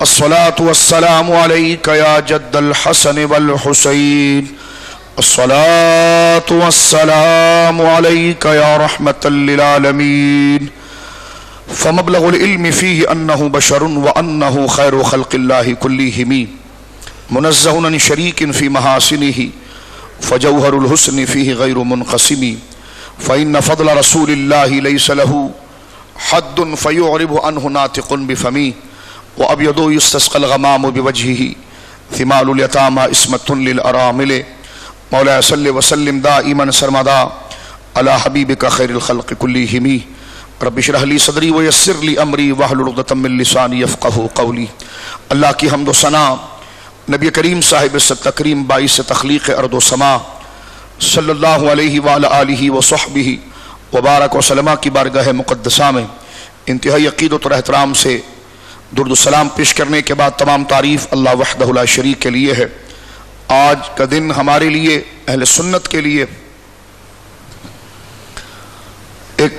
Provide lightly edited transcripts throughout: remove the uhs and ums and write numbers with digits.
الصلاة والسلام عليك يا جد الحسن والحسين الصلاة والسلام عليك يا رحمة للعالمين فمبلغ العلم فيه أنه بشر وأنه خير خلق الله كلهم منزه عن شريك في محاسنه فجوهر الحسن فيه غير منقسم فإن فضل رسول الله ليس له حد فيعرب عنه ناطق بفمه وأبيض يستسقى الغمام بوجهه ثمال اليتامى اسمة للأرامل مولاي صل وسلم دائما سرمدا على حبيبك خير الخلق كلهم رب اشرح لي صدری ویسر لی امری واحلل عقدۃ من لسانی یفقہوا قولی. اللہ کی حمد و ثنا نبی کریم صاحب تکریم باعث تخلیق ارض و سما صلی اللہ علیہ وعلی آلہ وصحبہ وبارک وسلم کی بارگاہ مقدسہ میں انتہائی عقیدت اور احترام سے درود و سلام پیش کرنے کے بعد تمام تعریف اللہ وحدہ لا شریک کے لیے ہے. آج کا دن ہمارے لیے اہل سنت کے لیے ایک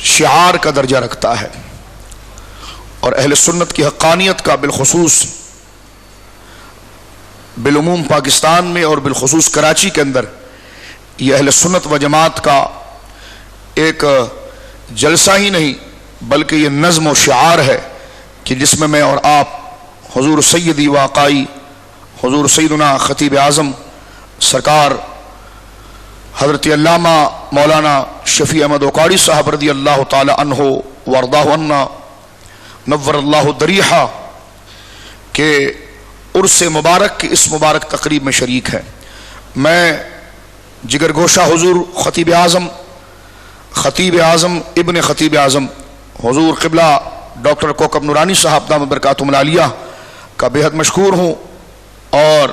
شعار کا درجہ رکھتا ہے اور اہل سنت کی حقانیت کا بالخصوص بالعموم پاکستان میں اور بالخصوص کراچی کے اندر یہ اہل سنت و جماعت کا ایک جلسہ ہی نہیں بلکہ یہ نظم و شعار ہے کہ جس میں اور آپ حضور سیدی واقعی حضور سیدنا خطیب اعظم سرکار حضرت علامہ مولانا شفیع احمد اوقاڑی صاحب رضی اللہ تعالی عنہ وارضاہ عنا نور اللہ دریحہ کے عرس مبارک کی اس مبارک تقریب میں شریک ہیں. میں جگر گوشہ حضور خطیب اعظم ابن خطیب اعظم حضور قبلہ ڈاکٹر کوکب نورانی صاحب دامت برکاتہم العالیہ کا بے حد مشکور ہوں اور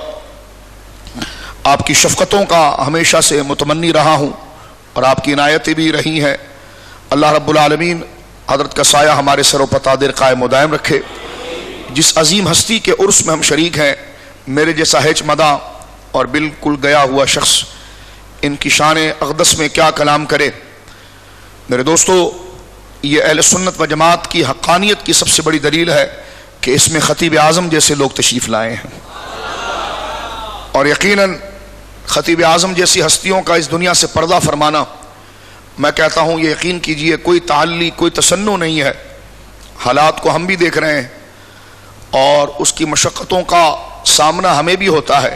آپ کی شفقتوں کا ہمیشہ سے متمنی رہا ہوں اور آپ کی عنایتیں بھی رہی ہیں. اللہ رب العالمین حضرت کا سایہ ہمارے سر و پتادر قائم و دائم رکھے. جس عظیم ہستی کے عرس میں ہم شریک ہیں میرے جیسا ہیچ مداں اور بالکل گیا ہوا شخص ان کی شان اقدس میں کیا کلام کرے. میرے دوستو یہ اہل سنت و جماعت کی حقانیت کی سب سے بڑی دلیل ہے کہ اس میں خطیب اعظم جیسے لوگ تشریف لائے ہیں اور یقیناً خطیب اعظم جیسی ہستیوں کا اس دنیا سے پردہ فرمانا میں کہتا ہوں یہ یقین کیجئے کوئی تعلی کوئی تسنع نہیں ہے. حالات کو ہم بھی دیکھ رہے ہیں اور اس کی مشقتوں کا سامنا ہمیں بھی ہوتا ہے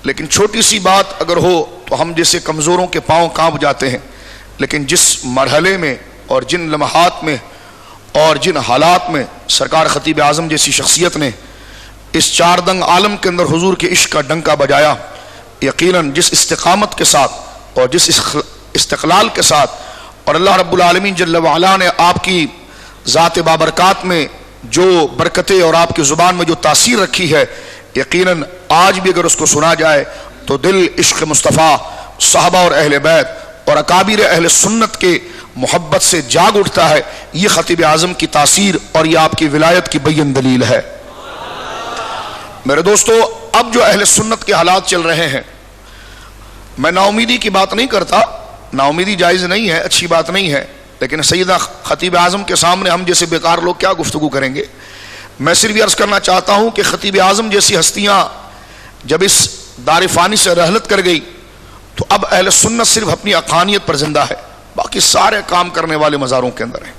لیکن چھوٹی سی بات اگر ہو تو ہم جیسے کمزوروں کے پاؤں کانپ جاتے ہیں. لیکن جس مرحلے میں اور جن لمحات میں اور جن حالات میں سرکار خطیب اعظم جیسی شخصیت نے اس چار دنگ عالم کے اندر حضور کے عشق کا ڈنکا بجایا یقیناً جس استقامت کے ساتھ اور جس استقلال کے ساتھ اور اللہ رب العالمین جل وعلا نے آپ کی ذات بابرکات میں جو برکتیں اور آپ کی زبان میں جو تاثیر رکھی ہے یقیناً آج بھی اگر اس کو سنا جائے تو دل عشق مصطفیٰ صحابہ اور اہل بیت اور اکابر اہل سنت کے محبت سے جاگ اٹھتا ہے. یہ خطیب اعظم کی تاثیر اور یہ آپ کی ولایت کی بین دلیل ہے. میرے دوستو اب جو اہل سنت کے حالات چل رہے ہیں میں نا امیدی کی بات نہیں کرتا, نا امیدی جائز نہیں ہے, اچھی بات نہیں ہے, لیکن سیدہ خطیب اعظم کے سامنے ہم جیسے بیکار لوگ کیا گفتگو کریں گے. میں صرف یہ عرض کرنا چاہتا ہوں کہ خطیب اعظم جیسی ہستیاں جب اس دار فانی سے رحلت کر گئی تو اب اہل سنت صرف اپنی حقانیت پر زندہ ہے, باقی سارے کام کرنے والے مزاروں کے اندر ہیں.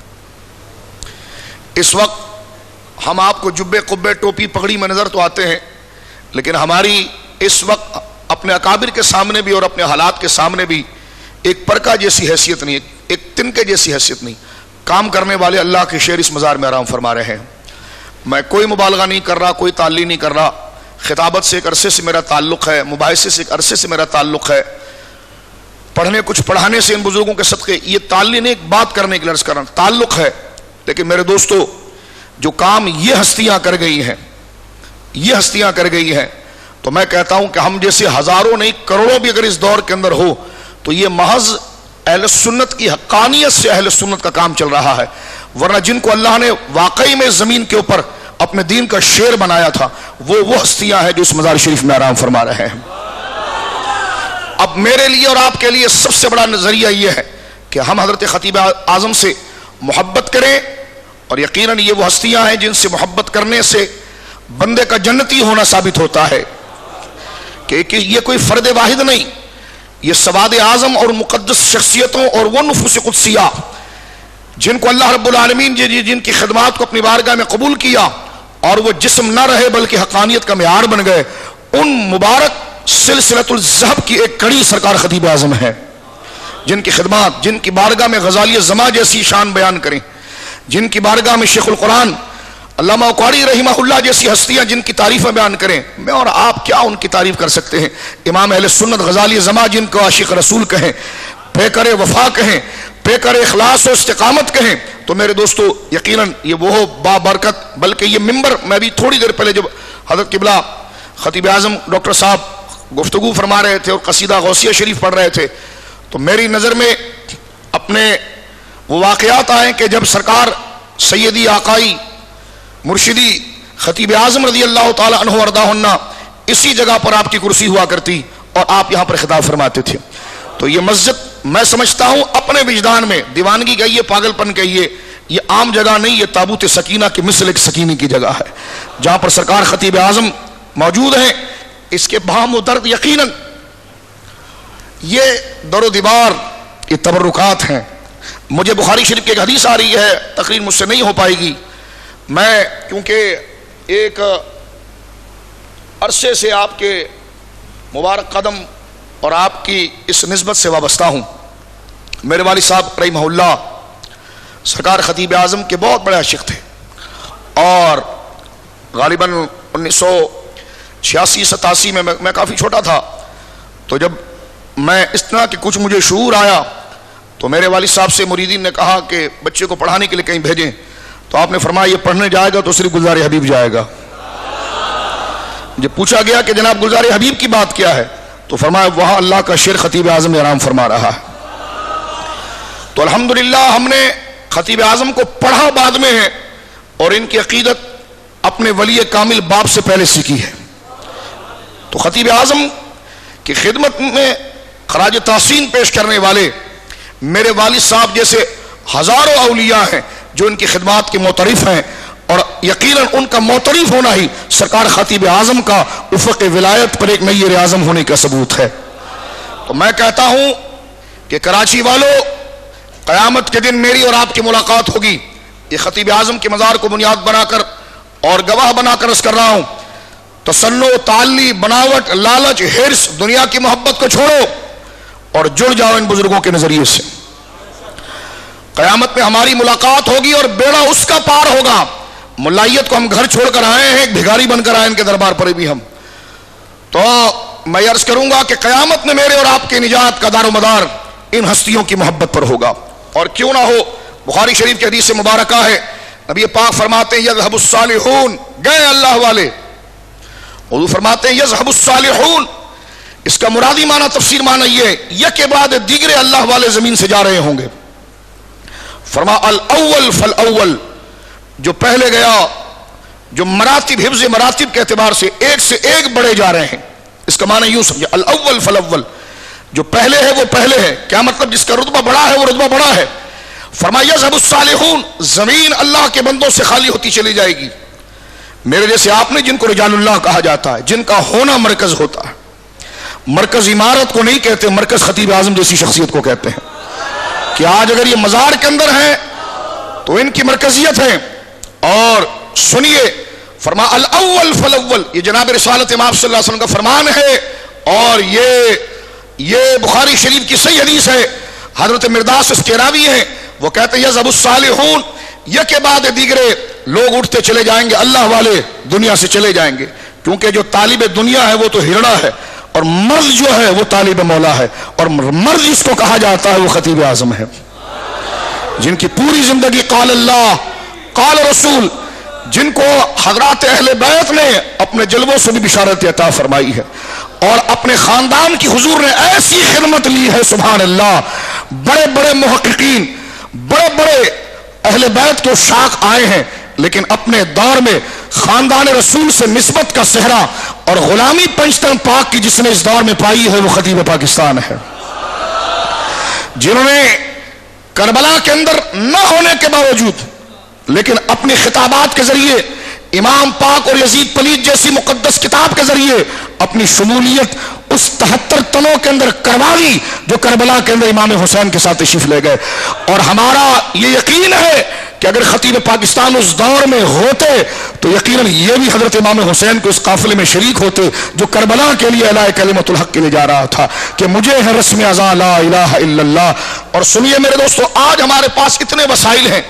اس وقت ہم آپ کو جبے قبے ٹوپی پگڑی میں نظر تو آتے ہیں لیکن ہماری اس وقت اپنے اکابر کے سامنے بھی اور اپنے حالات کے سامنے بھی ایک پرکا جیسی حیثیت نہیں, ایک تنکے جیسی حیثیت نہیں. کام کرنے والے اللہ کے شیر اس مزار میں آرام فرما رہے ہیں. میں کوئی مبالغہ نہیں کر رہا, کوئی تعلی نہیں کر رہا. خطابت سے ایک عرصے سے میرا تعلق ہے, مباحثے سے ایک عرصے سے میرا تعلق ہے, پڑھنے کچھ پڑھانے سے ان بزرگوں کے صدقے. یہ تعلی نہیں, ایک بات کرنے کے لیے عرض کر رہا ہوں, تعلق ہے. لیکن میرے دوستو جو کام یہ ہستیاں کر گئی ہیں تو میں کہتا ہوں کہ ہم جیسے ہزاروں نہیں کروڑوں بھی اگر اس دور کے اندر ہو تو یہ محض اہل سنت کی حقانیت سے اہل سنت کا کام چل رہا ہے. ورنہ جن کو اللہ نے واقعی میں زمین کے اوپر اپنے دین کا شیر بنایا تھا وہ ہستیاں ہیں جو اس مزار شریف میں آرام فرما رہے ہیں. اب میرے لیے اور آپ کے لیے سب سے بڑا نظریہ یہ ہے کہ ہم حضرت خطیب اعظم سے محبت کریں اور یقیناً یہ وہ ہستیاں ہیں جن سے محبت کرنے سے بندے کا جنتی ہونا ثابت ہوتا ہے کہ یہ کوئی فرد واحد نہیں، یہ سواد اعظم اور مقدس شخصیتوں اور وہ نفوس قدسیہ جن کو اللہ رب العالمین جن کی خدمات کو اپنی بارگاہ میں قبول کیا اور وہ جسم نہ رہے بلکہ حقانیت کا معیار بن گئے، ان مبارک سلسلۃ الذہب کی ایک کڑی سرکار خطیب اعظم ہے، جن کی خدمات، جن کی بارگاہ میں غزالی زماں جیسی شان بیان کریں، جن کی بارگاہ میں شیخ القرآن علامہ اوقاری رحمہ اللہ جیسی ہستیاں جن کی تعریفیں بیان کریں، میں اور آپ کیا ان کی تعریف کر سکتے ہیں۔ امام اہل سنت غزالی زماں جن کو عاشق رسول کہیں، پیکر وفا کہیں، پیکر اخلاص و استقامت کہیں، تو میرے دوستو یقیناً یہ وہ بابرکت، بلکہ یہ ممبر، میں بھی تھوڑی دیر پہلے جب حضرت قبلہ خطیب اعظم ڈاکٹر صاحب گفتگو فرما رہے تھے اور قصیدہ غوثیہ شریف پڑھ رہے تھے، تو میری نظر میں اپنے وہ واقعات آئے کہ جب سرکار سیدی آقائی مرشدی خطیب اعظم رضی اللہ تعالی عنہ وارضاہ عنہ اسی جگہ پر آپ کی کرسی ہوا کرتی اور آپ یہاں پر خطاب فرماتے تھے، تو یہ مسجد میں سمجھتا ہوں اپنے وجدان میں دیوانگی کہیے، پاگل پن کہیے، یہ عام جگہ نہیں، یہ تابوت سکینہ کی مثل ایک سکینی کی جگہ ہے جہاں پر سرکار خطیب اعظم موجود ہیں۔ اس کے بہم و درد یقیناً یہ در و دیوار، یہ تبرکات ہیں۔ مجھے بخاری شریف کی ایک حدیث آ رہی ہے، تقریر مجھ سے نہیں ہو پائے گی، میں کیونکہ ایک عرصے سے آپ کے مبارک قدم اور آپ کی اس نسبت سے وابستہ ہوں۔ میرے والد صاحب رحمہ اللہ سرکار خطیب اعظم کے بہت بڑے عاشق تھے، اور غالباً 1986-87 میں میں کافی چھوٹا تھا، تو جب میں اس طرح کہ کچھ مجھے شعور آیا تو میرے والد صاحب سے مریدین نے کہا کہ بچے کو پڑھانے کے لیے کہیں بھیجیں، تو آپ نے فرمایا یہ پڑھنے جائے گا تو صرف گلزار حبیب جائے گا۔ جب پوچھا گیا کہ جناب گلزار حبیب کی بات کیا ہے تو فرمایا وہاں اللہ کا شیر خطیب اعظم آرام فرما رہا ہے۔ تو الحمدللہ ہم نے خطیب اعظم کو پڑھا بعد میں ہے، اور ان کی عقیدت اپنے ولی کامل باپ سے پہلے سیکھی ہے۔ تو خطیب اعظم کی خدمت میں خراج تحسین پیش کرنے والے میرے والد صاحب جیسے ہزاروں اولیاء ہیں جو ان کی خدمات کے معترف ہیں، اور یقیناً ان کا معترف ہونا ہی سرکار خطیب اعظم کا افق ولایت پر ایک نیر اعظم ہونے کا ثبوت ہے۔ تو میں کہتا ہوں کہ کراچی والوں، قیامت کے دن میری اور آپ کی ملاقات ہوگی، یہ خطیب اعظم کے مزار کو بنیاد بنا کر اور گواہ بنا کر عرض کر رہا ہوں، تسنع، تعلی، بناوٹ، لالچ، حرص، دنیا کی محبت کو چھوڑو اور جڑ جاؤ ان بزرگوں کے نظریے سے۔ قیامت میں ہماری ملاقات ہوگی اور بیڑا اس کا پار ہوگا۔ ملائیت کو ہم گھر چھوڑ کر آئے ہیں، ایک بھیگاری بن کر آئے ان کے دربار پر بھی ہم، تو میں عرض کروں گا کہ قیامت میں میرے اور آپ کے نجات کا دار و مدار ان ہستیوں کی محبت پر ہوگا، اور کیوں نہ ہو۔ بخاری شریف کی حدیث مبارکہ ہے، نبی پاک فرماتے ہیں یذهب الصالحون، گئے اللہ والے۔ حضور فرماتے ہیں یذهب الصالحون، اس کا مرادی معنی، تفسیر معنی یہ ہے یک بعد دیگرے اللہ والے زمین سے جا رہے ہوں گے۔ فرما الاول فالاول، جو پہلے گیا، جو مراتب، حفظ مراتب کے اعتبار سے ایک بڑے جا رہے ہیں، اس کا معنی یوں سمجھے الاول فالاول، جو پہلے ہے وہ پہلے ہے، کیا مطلب؟ جس کا رتبہ بڑا ہے وہ رتبہ بڑا ہے۔ فرمایا یذهب الصالحون، زمین اللہ کے بندوں سے خالی ہوتی چلی جائے گی، میرے جیسے آپ نے جن کو رجال اللہ کہا جاتا ہے، جن کا ہونا مرکز ہوتا ہے۔ مرکز عمارت کو نہیں کہتے، مرکز خطیب اعظم جیسی شخصیت کو کہتے ہیں، کہ آج اگر یہ مزار کے اندر ہیں تو ان کی مرکزیت ہے۔ اور سنیے، فرما الاول فالاول، یہ جناب رسالت امام صلی اللہ علیہ وسلم کا فرمان ہے، اور یہ بخاری شریف کی صحیح حدیث ہے۔ حضرت مرداس اس کے راوی ہیں، وہ کہتے ہیں یذهب الصالحون، یک بعد دیگرے لوگ اٹھتے چلے جائیں گے، اللہ والے دنیا سے چلے جائیں گے، کیونکہ جو طالب دنیا ہے وہ تو ہرنا ہے، اور مرد جو ہے وہ طالب مولا ہے، اور مرد جس کو کہا جاتا ہے وہ خطیب اعظم ہے، جن کی پوری زندگی قال اللہ قال رسول، جن کو حضرات اہل بیت نے اپنے جلووں سے بھی بشارت عطا فرمائی ہے، اور اپنے خاندان کی حضور نے ایسی خدمت لی ہے، سبحان اللہ۔ بڑے بڑے محققین، بڑے بڑے اہل بیت کے شاخ آئے ہیں، لیکن اپنے دور میں خاندان رسول سے نسبت کا صحرا اور غلامی پنجتن پاک کی جس نے اس دور میں پائی ہے وہ خطیب پاکستان ہے، جنہوں نے کربلا کے اندر نہ ہونے کے باوجود لیکن اپنی خطابات کے ذریعے امام پاک اور یزید پلید جیسی مقدس کتاب کے ذریعے اپنی شمولیت اس 73 تنوں کے اندر کروا لی جو کربلا کے اندر امام حسین کے ساتھ تشریف لے گئے. اور ہمارا یہ یقین ہے کہ اگر خطیب پاکستان اس دور میں ہوتے تو یقیناً یہ بھی حضرت امام حسین کو اس قافلے میں شریک ہوتے جو کربلا کے لیے اعلاء کلمت الحق کے لیے جا رہا تھا کہ مجھے ہے رسم ازاں لا الہ الا اللہ. اور سنیے میرے دوستو، آج ہمارے پاس اتنے وسائل ہیں،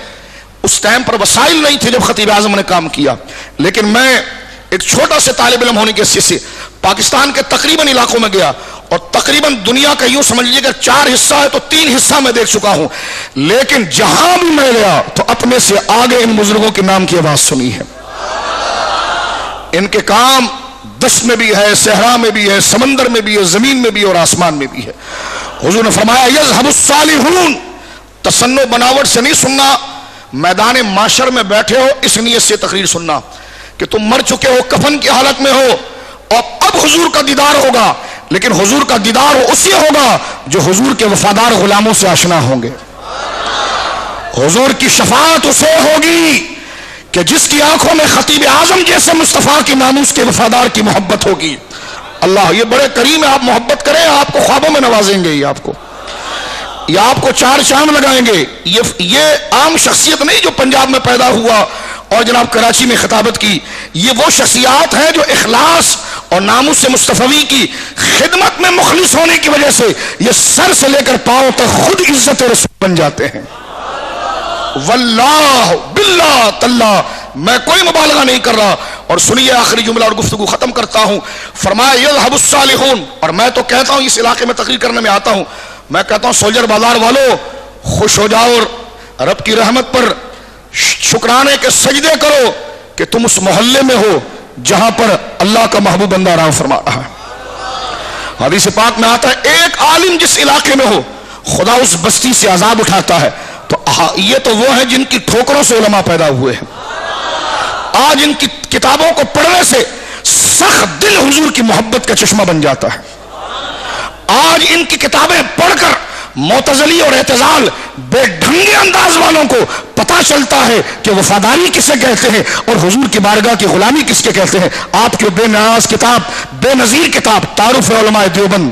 اس ٹائم پر وسائل نہیں تھے جب خطیب اعظم نے کام کیا. لیکن میں ایک چھوٹا سے طالب علم ہونے کی حیثیت سے پاکستان کے تقریباً علاقوں میں گیا اور تقریباً دنیا کا یوں سمجھ لیجیے کہ 4 حصہ ہے تو 3 حصہ میں دیکھ چکا ہوں. لیکن جہاں بھی میں گیا تو اپنے سے آگے ان بزرگوں کے نام کی آواز سنی ہے. ان کے کام دشت میں بھی ہے، صحرا میں بھی ہے، سمندر میں بھی ہے، زمین میں بھی اور آسمان میں بھی ہے. حضور نے فرمایا یذهب الصالحون، تصنع بناوٹ سے نہیں سننا، میدان معاشر میں بیٹھے ہو اس نیت سے تقریر سننا کہ تم مر چکے ہو، کفن کی حالت میں ہو اور اب حضور کا دیدار ہوگا. لیکن حضور کا دیدار اسی ہوگا جو حضور کے وفادار غلاموں سے آشنا ہوں گے. حضور کی شفاعت اسے ہوگی کہ جس کی آنکھوں میں خطیب اعظم جیسے مصطفیٰ کی ناموس کے وفادار کی محبت ہوگی. اللہ یہ بڑے کریم ہے، آپ محبت کریں، آپ کو خوابوں میں نوازیں گے، یہ آپ کو 4 چاند لگائیں گے. یہ عام شخصیت نہیں جو پنجاب میں پیدا ہوا اور جناب کراچی میں خطابت کی. یہ وہ شخصیات ہیں جو اخلاص اور ناموس مصطفی کی خدمت میں مخلص ہونے کی وجہ سے یہ سر سے لے کر پاؤں تک خود عزت رسول بن جاتے ہیں. واللہ باللہ تاللہ میں کوئی مبالغہ نہیں کر رہا. اور سنیے آخری جملہ اور گفتگو ختم کرتا ہوں. فرمایا یذهب الصالحون. اور میں تو کہتا ہوں اس علاقے میں تقریر کرنے میں آتا ہوں، میں کہتا ہوں سولجر بازار والوں خوش ہو جاؤ اور رب کی رحمت پر شکرانے کے سجدے کرو کہ تم اس محلے میں ہو جہاں پر اللہ کا محبوب بندہ آرام فرما رہا ہے. حدیث پاک میں آتا ہے ایک عالم جس علاقے میں ہو خدا اس بستی سے عذاب اٹھاتا ہے. تو یہ تو وہ ہیں جن کی ٹھوکروں سے علماء پیدا ہوئے ہیں. آج ان کی کتابوں کو پڑھنے سے سخت دل حضور کی محبت کا چشمہ بن جاتا ہے. آج ان کی کتابیں پڑھ کر معتزلی اور اعتزال بے ڈھنگے انداز والوں کو پتا چلتا ہے کہ وفاداری کسے کہتے ہیں اور حضور کی بارگاہ کی غلامی کس کے کہتے ہیں. آپ کی بے نیاز کتاب، بے نظیر کتاب تعارف علماء دیوبند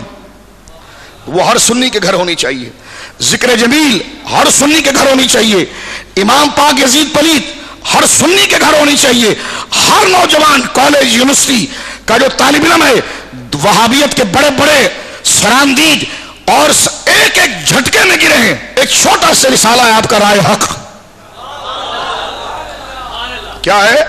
وہ ہر سنی کے گھر ہونی چاہیے. ذکر جمیل ہر سنی کے گھر ہونی چاہیے. امام پاک یزید پلید ہر سنی کے گھر ہونی چاہیے. ہر نوجوان کالج یونیورسٹی کا جو طالب علم ہے وہابیت کے بڑے بڑے سراندید اور ایک ایک جھٹکے میں گرے ہیں. ایک چھوٹا سا رسالہ ہے آپ کا رائے حق. کیا ہے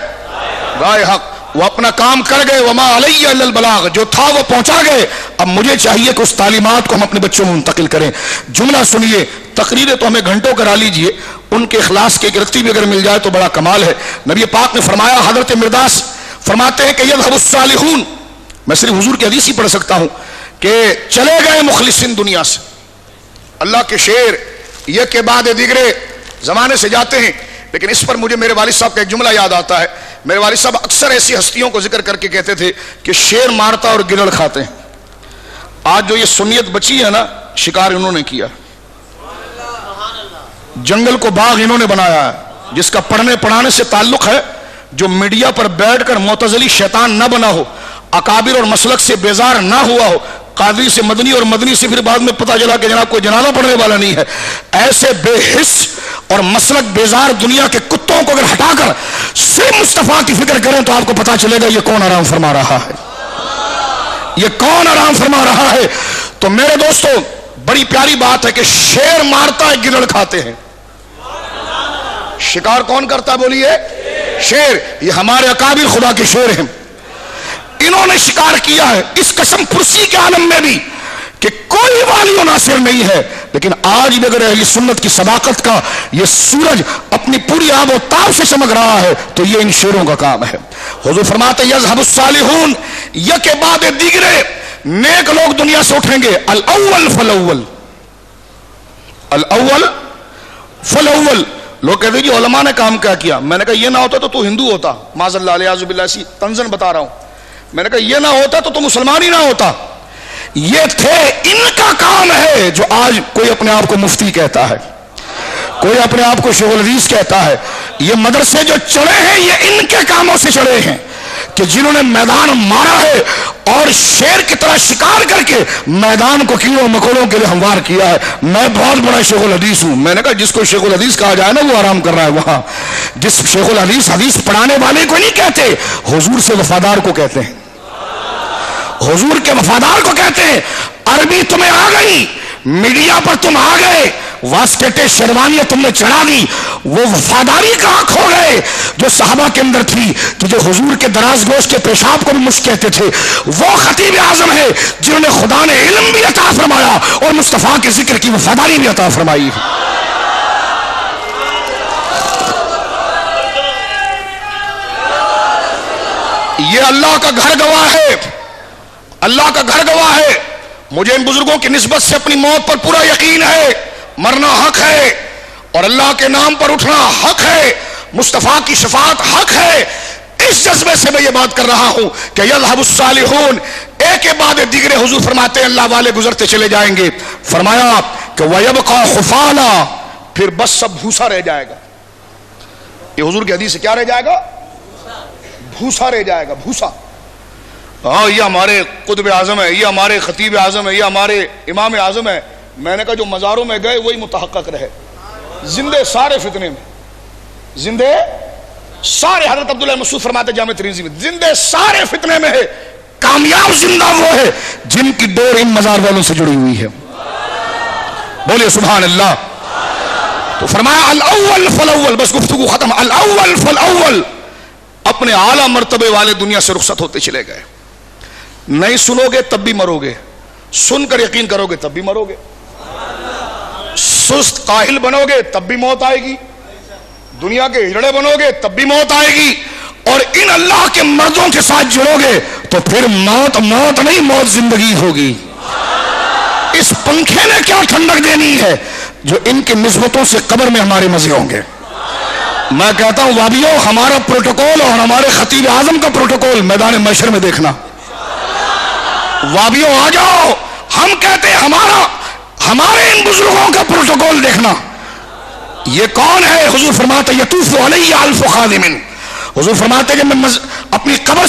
رائے حق؟ وہ اپنا کام کر گئے، وما علی الا البلاغ، جو تھا وہ پہنچا گئے. اب مجھے چاہیے کہ اس تعلیمات کو ہم اپنے بچوں میں منتقل کریں. جملہ سنیے، تقریریں تو ہمیں گھنٹوں کرا لیجئے، ان کے اخلاص کی گرفتی بھی اگر مل جائے تو بڑا کمال ہے. نبی پاک نے فرمایا، حضرت مرداس فرماتے ہیں کہ یذهب الصالحون، میں صرف حضور کی حدیث ہی پڑھ سکتا ہوں کہ چلے گئے مخلصین دنیا سے. اللہ کے شعر یہ کے بعد دیگرے زمانے سے جاتے ہیں. لیکن اس پر مجھے میرے والد صاحب کا ایک جملہ یاد آتا ہے. میرے والد صاحب اکثر ایسی ہستیوں کو ذکر کر کے کہتے تھے کہ شیر مارتا اور گرڑ کھاتے ہیں. آج جو یہ سنیت بچی ہے نا، شکار انہوں نے کیا، جنگل کو باغ انہوں نے بنایا ہے. جس کا پڑھنے پڑھانے سے تعلق ہے، جو میڈیا پر بیٹھ کر معتزلی شیطان نہ بنا ہو، اکابر اور مسلک سے بیزار نہ ہوا ہو، قادری سے مدنی اور مدنی سے پھر بعد میں پتہ چلا کہ جناب کوئی جنازہ پڑھنے والا نہیں ہے، ایسے بے حس اور مسلک بیزار دنیا کے کتوں کو اگر ہٹا کر صرف مصطفیٰ کی فکر کریں تو آپ کو پتہ چلے گا یہ کون آرام فرما رہا ہے، یہ کون آرام فرما رہا ہے. تو میرے دوستو بڑی پیاری بات ہے کہ شیر مارتا ہے گرڑ کھاتے ہیں. شکار کون کرتا ہے بولیے؟ شیر. یہ ہمارے اکابر خدا کے شیر ہیں، انہوں نے شکار کیا ہے. اس قسم پرسی کے عالم میں بھی کہ کوئی والی و ناصر نہیں ہے، لیکن آج بھی اگر اہل سنت کی صداقت کا یہ سورج اپنی پوری آب و تاب سے چمک رہا ہے تو یہ ان شیروں کا کام ہے. حضور فرماتے ہیں یذهب الصالحون، یہ کے بعد دیگرے نیک لوگ دنیا سے اٹھیں گے. الاول فالاول، الاول فالاول. لوگ کہتے ہیں جی علماء نے کام کیا کیا. میں نے کہا یہ نہ ہوتا تو ہندو ہوتا، معاذ اللہ علیہ باللہ، ایسی تنزن بتا رہا ہوں. میں نے کہا یہ نہ ہوتا تو مسلمان ہی نہ ہوتا. یہ تھے، ان کا کام ہے جو آج کوئی اپنے آپ کو مفتی کہتا ہے، کوئی اپنے آپ کو شیخ الحدیث کہتا ہے. یہ مدرسے جو چڑھے ہیں یہ ان کے کاموں سے چڑھے ہیں کہ جنہوں نے میدان مارا ہے اور شیر کی طرح شکار کر کے میدان کو کیڑوں مکوڑوں کے لیے ہموار کیا ہے. میں بہت بڑا شیخ الحدیث ہوں. میں نے کہا جس کو شیخ الحدیث کہا جائے نا وہ آرام کر رہا ہے وہاں. جس شیخ الحدیث حدیث پڑھانے والے کو نہیں کہتے, حضور سے وفادار کو کہتے ہیں. حضور کے وفادار کو کہتے ہیں. عربی تمہیں آ گئی, میڈیا پر تم آ گئے, واسکٹیں شیروانیاں تم نے چڑھا دی, وہ وفاداری کہاں کھو گئے جو صحابہ کے اندر تھی کہ جو حضور کے دراز گوش کے پیشاب کو بھی مشک کہتے تھے. وہ خطیب اعظم ہے جنہوں نے خدا نے علم بھی عطا فرمایا اور مصطفیٰ کے ذکر کی وفاداری بھی عطا فرمائی. یہ اللہ کا گھر گواہ ہے, اللہ کا گھر گواہ ہے. مجھے ان بزرگوں کی نسبت سے اپنی موت پر پورا یقین ہے. مرنا حق ہے اور اللہ کے نام پر اٹھنا حق ہے, مصطفیٰ کی شفاعت حق ہے. اس جذبے سے میں یہ بات کر رہا ہوں کہ یذهب الصالحون, ایک کے بعد دیگرے. حضور فرماتے ہیں اللہ والے گزرتے چلے جائیں گے. فرمایا کہ وَيَبْقَى خُفَالًا, پھر بس سب بھوسا رہ جائے گا. یہ حضور کی حدیث سے کیا رہ جائے گا؟ بھوسا رہ جائے گا, بھوسا. ہاں یہ ہمارے قطب اعظم ہے, یہ ہمارے خطیب اعظم ہے, یہ ہمارے امام اعظم ہے. میں نے کہا جو مزاروں میں گئے وہی متحقق رہے. زندے سارے فتنے میں, زندے سارے, حضرت عبداللہ مسعود فرماتے جامع ترمذی میں, زندے سارے فتنے میں ہے. کامیاب زندہ وہ ہے جن کی ڈور ان مزار والوں سے جڑی ہوئی ہے. بولے سبحان اللہ. تو فرمایا الاول فالاول, بس گفتگو ختم. الاول فالاول, اپنے اعلیٰ مرتبے والے دنیا سے رخصت ہوتے چلے گئے. نہیں سنو گے تب بھی مرو گے, سن کر یقین کرو گے تب بھی مرو گے. سست کاہل بنو گے تب بھی موت آئے گی, دنیا کے ہجڑے بنو گے تب بھی موت آئے گی, اور ان اللہ کے مردوں کے ساتھ جڑو گے تو پھر موت موت نہیں, موت زندگی ہوگی. اس پنکھے نے کیا ٹھنڈک دینی ہے جو ان کی نسبتوں سے قبر میں ہمارے مزے ہوں گے. میں کہتا ہوں وابیوں, ہمارا پروٹوکول اور ہمارے خطیب اعظم کا پروٹوکول میدان محشر میں دیکھنا. وابیوں آ جاؤ, ہم کہتے ہیں ہمارے ان بزرگوں کا پروٹوکول دیکھنا. یہ کون ہے؟ حضور فرماتے یطوف علیہ الف خادم. حضور فرماتے کہ میں اپنی قبر